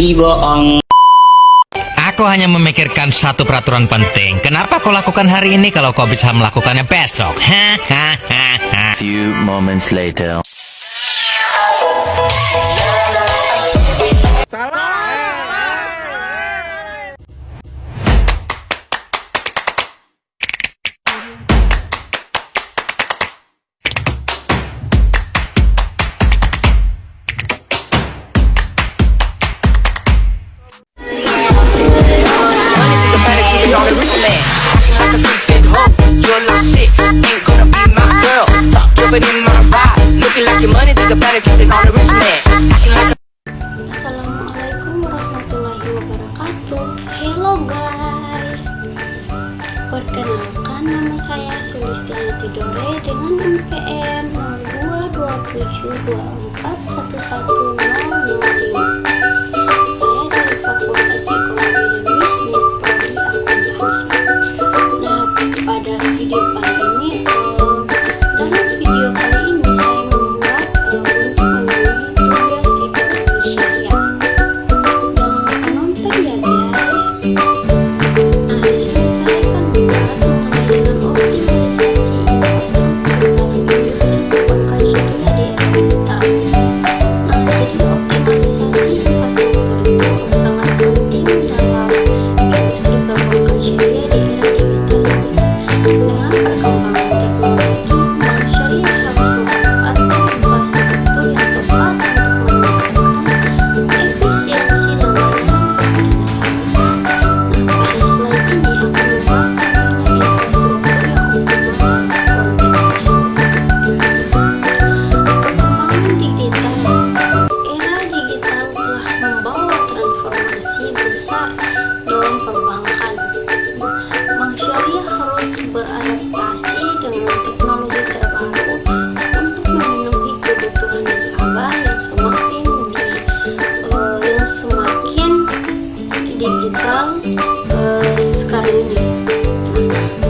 bohong. Aku hanya memikirkan satu peraturan penting. Kenapa kau lakukan hari ini kalau kau bisa melakukannya besok? Few moments later. Assalamualaikum warahmatullahi wabarakatuh. Hello guys, perkenalkan nama saya Sulistianti Dore dengan NPM 0227241105. Saya dari Fakultas Ekonomi dan Bisnis Prodi Akuntansi. Nah, pada video kali ini dalam video kali ini saya membuat untuk memenuhi tugas ekonomi syariah. Jangan penonton ya guys. Nah, di sini saya akan membahas mengenai dengan optimalisasi infrastruktur dalam industri perbankan syariah di era digital. Nah, jadi optimalisasi infrastruktur itu sangat penting dalam industri perbankan syariah di era digital. Dengan perkembangan teknologi, bank syariah harus memanfaatkan infrastruktur yang tepat untuk meningkatkan efisiensi dan layanan kepada nasabah. Nah, pada slide ini akan membahas pentingnya infrastruktur yang optimal dalam konteks tersebut. Perkembangan digital. Era digital telah membawa transformasi besar dalam perbankan. Bank syariah harus beradaptasi dengan teknologi terbaru untuk memenuhi kebutuhan nasabah yang semakin digital sekarang ini.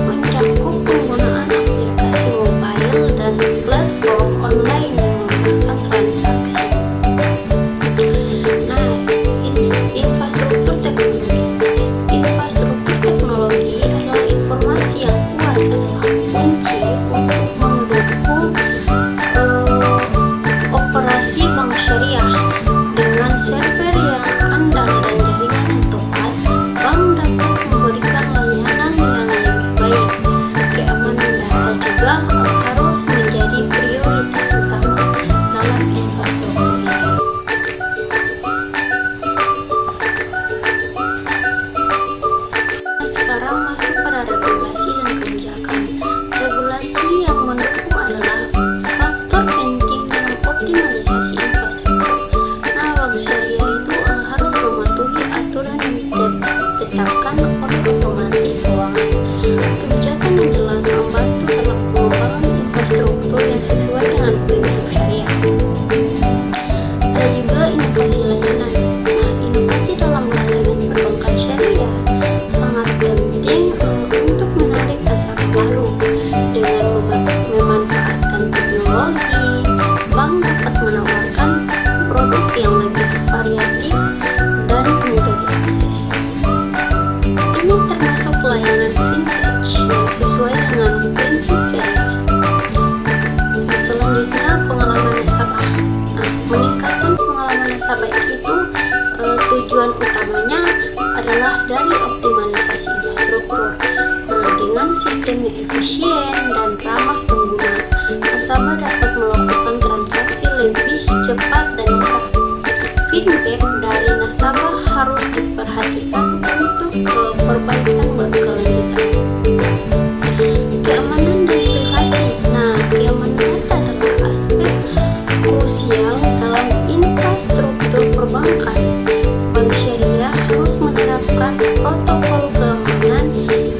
Mencakup penggunaan aplikasi mobile dan platform online yang memudahkan transaksi. Nah, infrastruktur teknologi. Infrastruktur teknologi adalah informasi yang kuat adalah kunci untuk mendukung operasi bank syariah. Dengan server yang andal dan jaringan yang tepat, bank dapat memberikan layanan yang lebih baik. Keamanan data juga harus menjadi prioritas utama dalam infrastruktur ini. Sekarang masuk pada regulasi dan kebijakan. Regulasi yang mendukung adalah faktor penting dalam optimalisasi infrastruktur. Nah, bank syariah itu harus mematuhi aturan yang ditetapkan oleh otomatis keuangan. Kebijakan yang jelas membantu dalam pengembangan infrastruktur yang sesuai dengan prinsip syariah. Ada juga inovasi layanan. Nah, inovasi dalam layanan perbankan syariah sangat penting untuk menarik nasabah baru. Dengan memanfaatkan teknologi, bank dapat menawarkan produk yang lebih variatif dan mudah diakses. Ini termasuk layanan vintage yang sesuai dengan prinsip syariah. Selanjutnya, pengalaman nasabah. Nah, meningkatkan pengalaman nasabah itu tujuan utamanya adalah dari optimalisasi infrastruktur. Nah, dengan sistem yang efisien dan ramah pengguna, nasabah dapat melakukan transaksi lebih cepat dan murah. Feedback dari nasabah harus diperhatikan untuk perbaikan berkelanjutan. Keamanan dan privasi. Nah, keamanan data adalah aspek krusial dalam infrastruktur perbankan. Bank syariah harus menerapkan protokol keamanan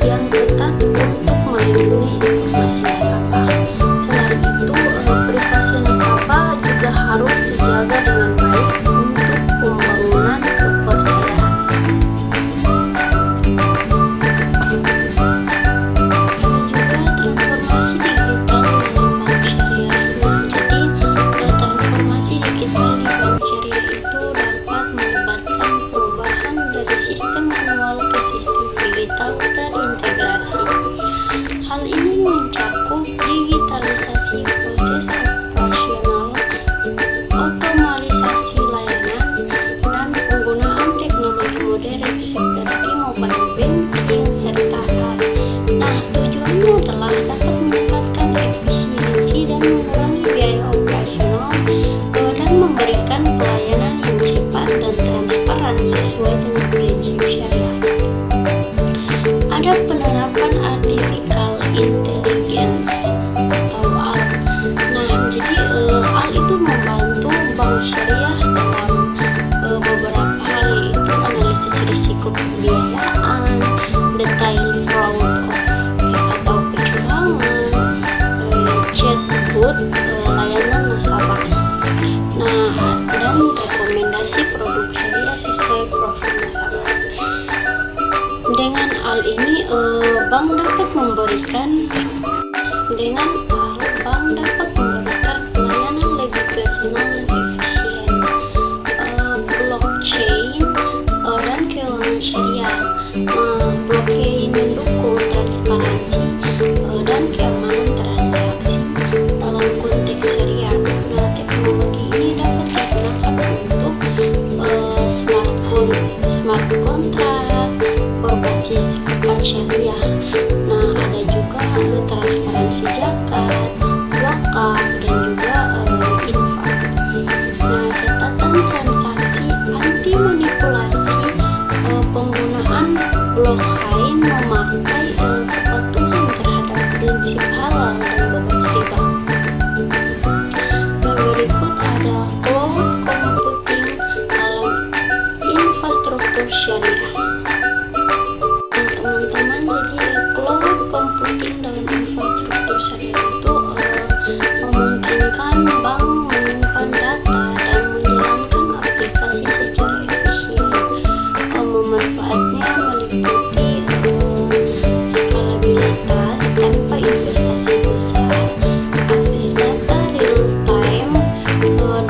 yang ketat untuk melindungi informasi nasabah. Selain itu, privasi nasabah juga harus dijaga dengan baik untuk pembangunan bank dapat memberikan pelayanan lebih personal dan efisien. Blockchain dan keuangan syariah. Blockchain mendukung transparansi dan keamanan transaksi dalam konteks syariah. Teknologi ini dapat digunakan untuk smart contract berbasis akad syariah. Ada juga transparansi zakat, wakaf, dan juga infak. Catatan transaksi anti manipulasi. Penggunaan blockchain memakai kepatuhan terhadap prinsip halal dan bebas riba. Berikut ada cloud computing dalam infrastruktur syariah. Teman-teman, jadi cloud computing dalam infrastruktur syariah itu memungkinkan bank menyimpan data dan menjalankan aplikasi secara efisien. Manfaatnya meliputi skalabilitas tanpa investasi besar, akses data real time, dan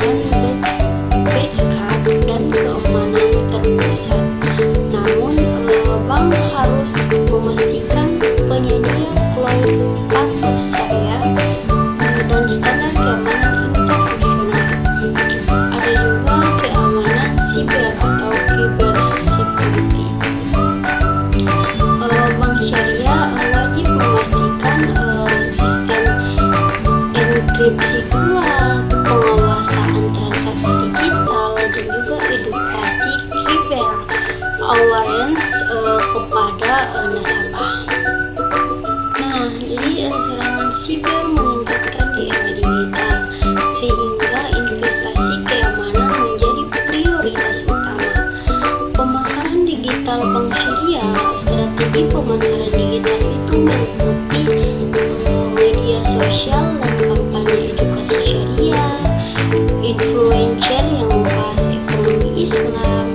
backup dan keamanan terpusat. Namun, bank harus memastikan penyedia cloud patuh syariah dan standar keamanan internasional. Ada juga keamanan siber atau cybersecurity. Bank syariah wajib memastikan sistem enkripsi kuat, pengawasan transaksi digital, dan juga edukasi cyber awareness kepada nasabah. Jadi serangan siber meningkatkan di era digital, sehingga investasi keamanan menjadi prioritas utama. Pemasaran digital bank syariah. Strategi pemasaran digital itu meliputi media sosial dan kampanye edukasi syariah, influencer yang membahas ekonomi Islam,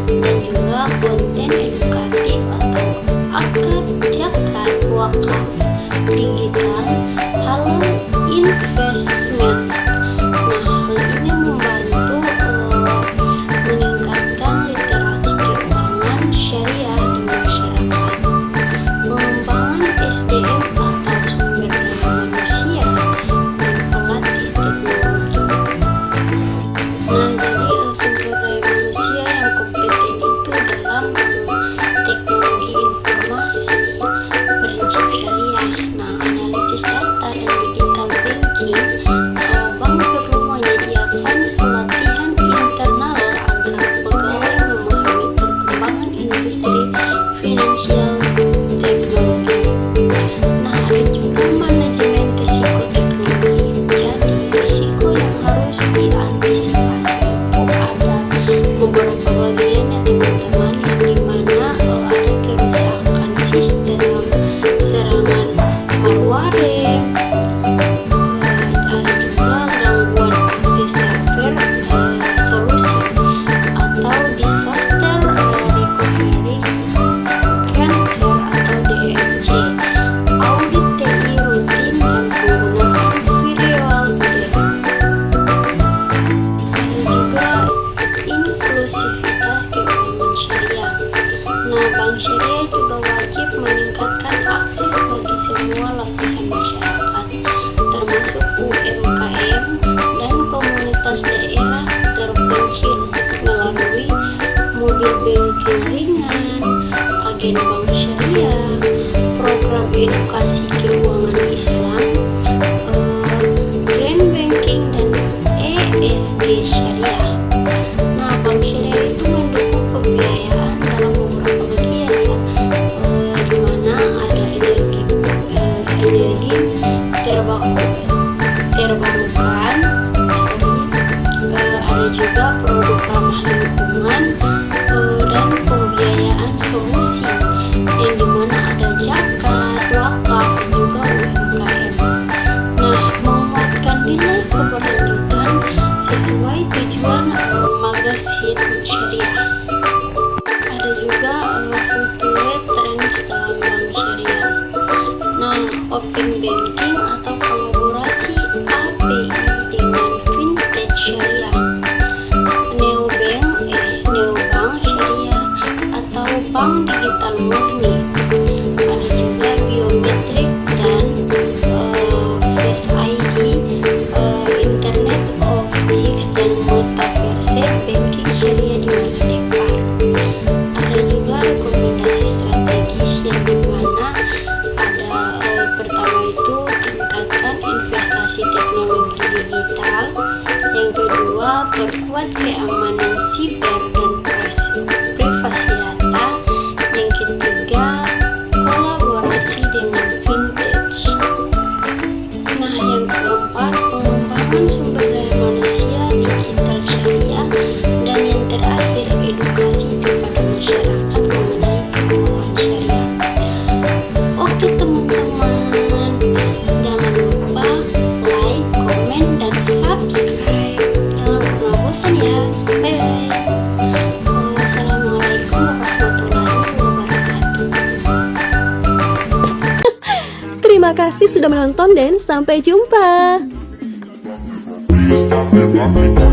dan juga konten edukatif atau akad zakat, wakaf digital, halal investment. Hal ini membantu meningkatkan literasi keuangan syariah di masyarakat. Pengembangan SDM atau sumber daya manusia dan pelatih teknologi. Jadi sumber daya manusia yang kompeten itu dalam teknologi informasi, prinsip syariah. Analisis data dan digital banking. Bank perlu menyediakan pelatihan internal agar pegawai memahami perkembangan industri finansial teknologi. Ada juga manajemen risiko teknologi. Jadi risiko yang harus diantisipasi itu ada beberapa bagiannya, teman-teman, yang dimana ada kerusakan sistem, serangan malware, ada juga gangguan akses server, solusi atau disaster recovery center atau DRC, audit TI rutin, dan penggunaan virtual model. Ada juga inklusivitas keuangan syariah. Bank syariah juga wajib meningkatkan akses bagi semua lapisan masyarakat, termasuk UMKM dan komunitas daerah terpencil, melalui mobil banking ringan, agen bank syariah, program edukasi keuangan Islam, green banking, dan ESG syariah. Bank syariah itu mendukung pembiayaan dalam beberapa bagian, di mana ada energi terbarukan, ada juga produk ramah lingkungan, dan pembiayaan solusi, yang dimana ada zakat, wakaf, dan juga UMKM. Menguatkan nilai keberlanjutan sesuai tujuan Magasin Syariah. Ada juga fluctuate trends dalam bank syariah. keamanan siber dan privasi data. Yang ketiga, kolaborasi dengan vintage. Nah, yang keempat, pengembangan sumber daya manusia digital syariah, dan yang terakhir, edukasi kepada masyarakat mengenai keuangan syariah. Oke teman-teman, jangan lupa like, komen, dan subscribe. Jangan pernah bosan ya. Bye bye. Wassalamualaikum warahmatullahi wabarakatuh. Terima kasih sudah menonton dan sampai jumpa. Bisa memang kita